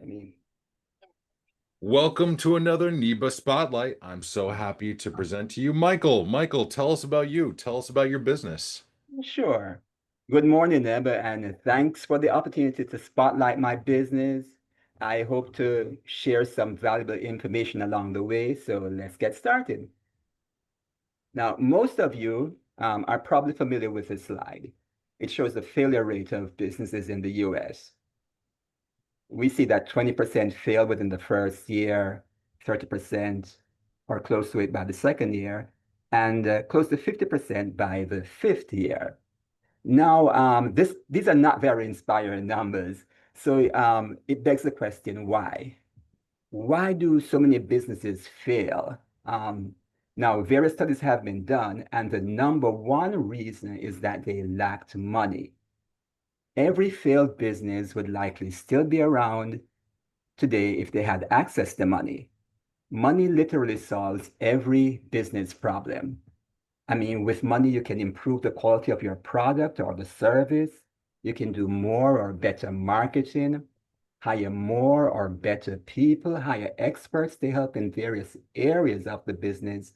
I mean, Welcome to another NEBA Spotlight. I'm so happy to present to you Michael. Michael, tell us about you. Tell us about your business. sure. Good morning, Neba, and thanks for the opportunity to spotlight my business. I hope to share some valuable information along the way, so let's get started. Now, most of you are probably familiar with this slide. It shows the failure rate of businesses in the US. We see that 20% fail within the first year, 30% or close to it by the second year, and close to 50% by the fifth year. Now, these are not very inspiring numbers. So it begs the question, why? Why do so many businesses fail? Now, various studies have been done, and the number one reason is that they lacked money. Every failed business would likely still be around today if they had access to money. Money literally solves every business problem. I mean, with money, you can improve the quality of your product or the service. You can do more or better marketing, hire more or better people, hire experts to help in various areas of the business,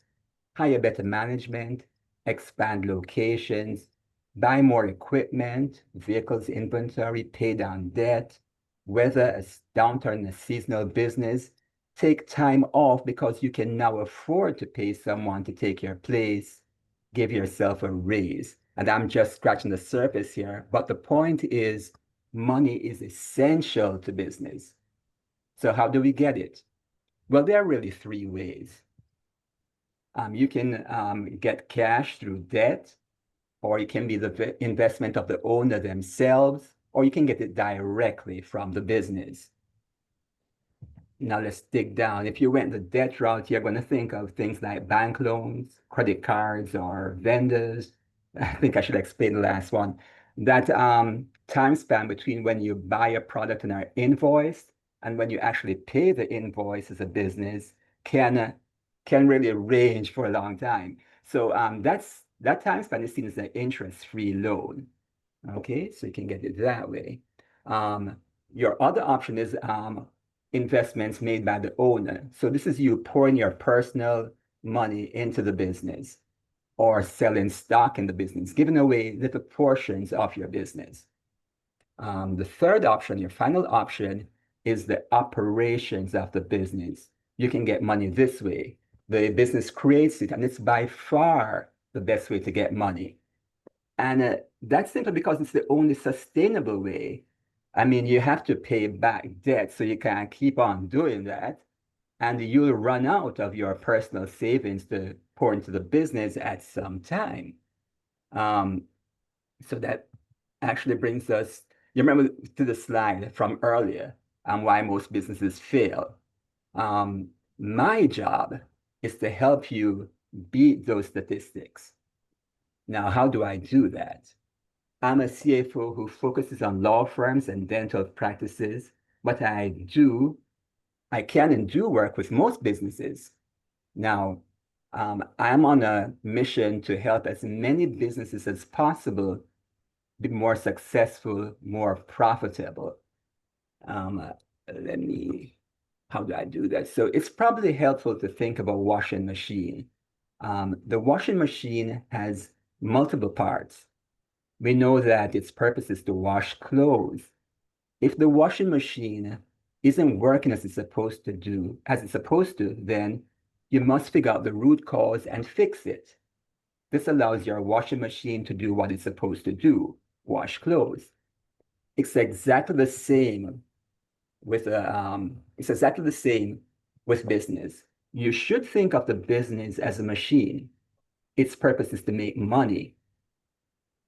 hire better management, expand locations, buy more equipment, vehicles inventory, pay down debt, weather a downturn in a seasonal business, take time off because you can now afford to pay someone to take your place, give yourself a raise. And I'm just scratching the surface here, but the point is money is essential to business. So how do we get it? Well, there are really three ways. You can get cash through debt, or it can be the investment of the owner themselves, or you can get it directly from the business. Now let's dig down. If you went the debt route, you're going to think of things like bank loans, credit cards, or vendors. I think I should explain the last one. That time span between when you buy a product and are invoiced and when you actually pay the invoice as a business can really range for a long time. So that time span is seen as an interest-free loan. Okay, so you can get it that way. Um, your other option is investments made by the owner. So this is you pouring your personal money into the business or selling stock in the business, giving away little portions of your business. The third option, your final option, is the operations of the business. You can get money this way. The business creates it, and it's by far the best way to get money. And that's simply because it's the only sustainable way. I mean, you have to pay back debt, so you can't keep on doing that. And you'll run out of your personal savings to pour into the business at some time. Um, so that actually brings us, you remember to the slide from earlier on why most businesses fail. Um, my job is to help you beat those statistics. Now, how do I do that? I'm a CFO who focuses on law firms and dental practices, but I can and do work with most businesses. Now, I'm on a mission to help as many businesses as possible be more successful, more profitable. Um, uh, let me, how do I do that? So it's probably helpful to think of a washing machine. The washing machine has multiple parts. We know that its purpose is to wash clothes. If the washing machine isn't working as it's supposed to, then you must figure out the root cause and fix it. This allows your washing machine to do what it's supposed to do, wash clothes. It's exactly the same it's exactly the same with business. You should think of the business as a machine. Its purpose is to make money.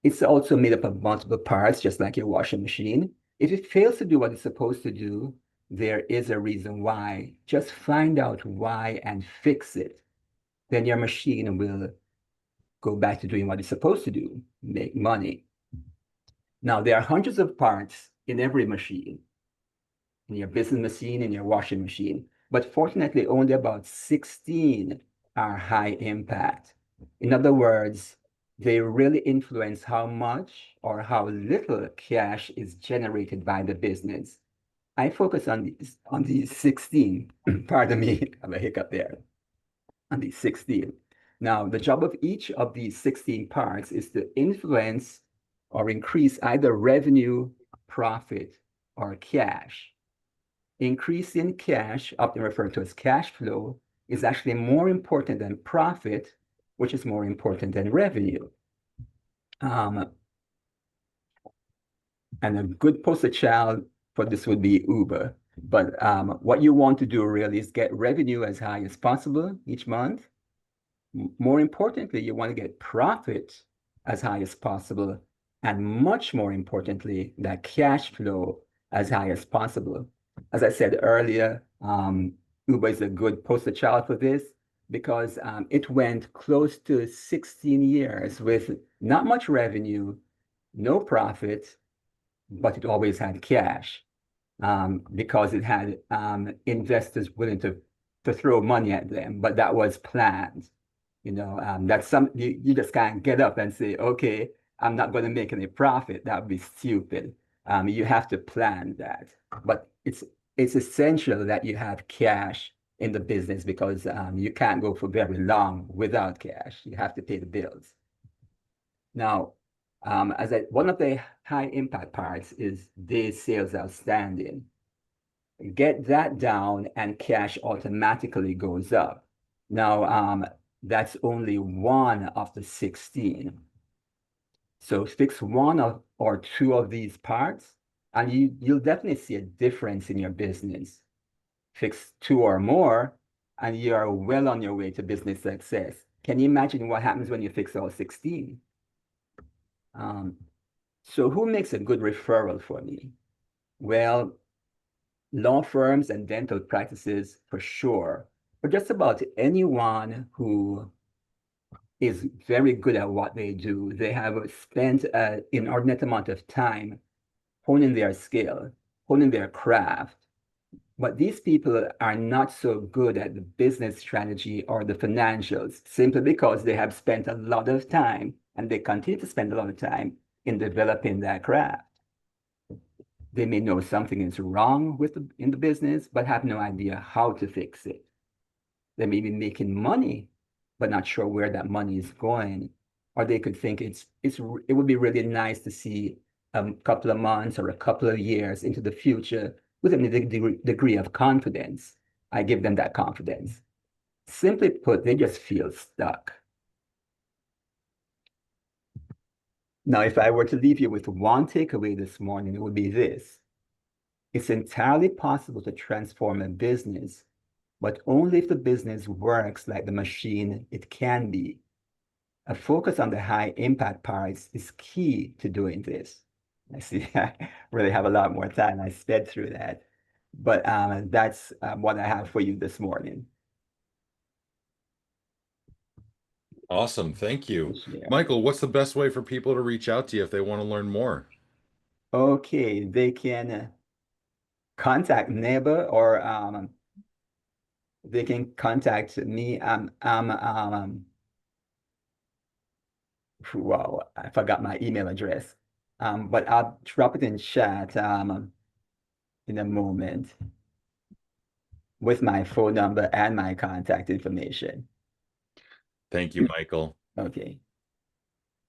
It's also made up of multiple parts, just like your washing machine. If it fails to do what it's supposed to do, there is a reason why. Just find out why and fix it. Then your machine will go back to doing what it's supposed to do, make money. Now, there are hundreds of parts in every machine, in your business machine, in your washing machine. But fortunately, only about 16 are high impact. In other words, they really influence how much or how little cash is generated by the business. I focus on these 16. Pardon me, I have a hiccup there. On these 16. Now, the job of each of these 16 parts is to influence or increase either revenue, profit, or cash. Increase in cash, often referred to as cash flow, is actually more important than profit, which is more important than revenue. And a good poster child for this would be Uber. But what you want to do really is get revenue as high as possible each month. More importantly, you want to get profit as high as possible. And much more importantly, that cash flow as high as possible. As I said earlier, Uber is a good poster child for this because it went close to 16 years with not much revenue, no profit, but it always had cash because it had investors willing to throw money at them, but that was planned. That's you just can't get up and say, okay, I'm not going to make any profit. That would be stupid. You have to plan that. But it's essential that you have cash in the business because you can't go for very long without cash. You have to pay the bills. Now, one of the high impact parts is days sales outstanding. Get that down and cash automatically goes up. Now, that's only one of the 16. So fix one or two of these parts, and you'll definitely see a difference in your business. Fix two or more, and you are well on your way to business success. Can you imagine what happens when you fix all 16? So who makes a good referral for me? Well, law firms and dental practices for sure, but just about anyone who is very good at what they do. They have spent an inordinate amount of time honing their skill, honing their craft. But these people are not so good at the business strategy or the financials simply because they have spent a lot of time and they continue to spend a lot of time in developing their craft. They may know something is wrong in the business, but have no idea how to fix it. They may be making money, but not sure where that money is going. Or they could think it would be really nice to see a couple of months or a couple of years into the future with a degree of confidence. I give them that confidence. Simply put, they just feel stuck. Now, if I were to leave you with one takeaway this morning, it would be this. It's entirely possible to transform a business, but only if the business works like the machine it can be. A focus on the high impact parts is key to doing this. I see I really have a lot more time. I sped through that. But that's what I have for you this morning. Awesome. Thank you. Yeah. Michael, what's the best way for people to reach out to you if they want to learn more? Okay, they can contact NEBA or they can contact me. Wow, I forgot my email address. But I'll drop it in chat in a moment with my phone number and my contact information. Thank you, Michael. Okay.